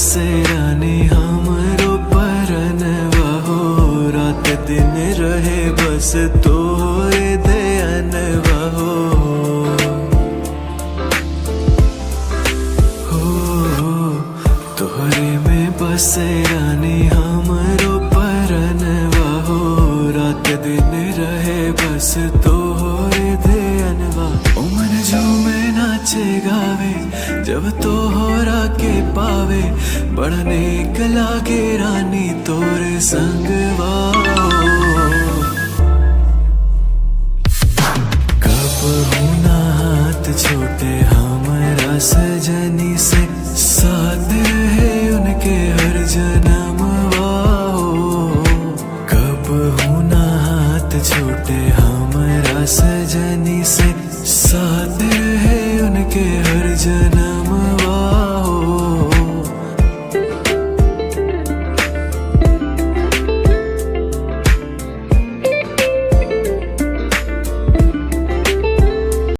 बसे रानी हमरो परनवा हो, रात दिन रहे बस तोरे दयनवा हो। तोहरे में बसे रानी हमरो परनवा हो, रात दिन रहे बस तोहरे दयनवा। ओ मन झूमे नाचे गावे जब तोहरा के पावे, बड़ा नेक लागे रानी तोरे संगवा। कब हूँ ना हाथ छोटे हमरा सजनी से, साथ रहे उनके हर जन्मवा हो। कब हूँ ना हाथ छोटे हमरा सजनी से, साथ रहे उनके हर जन्म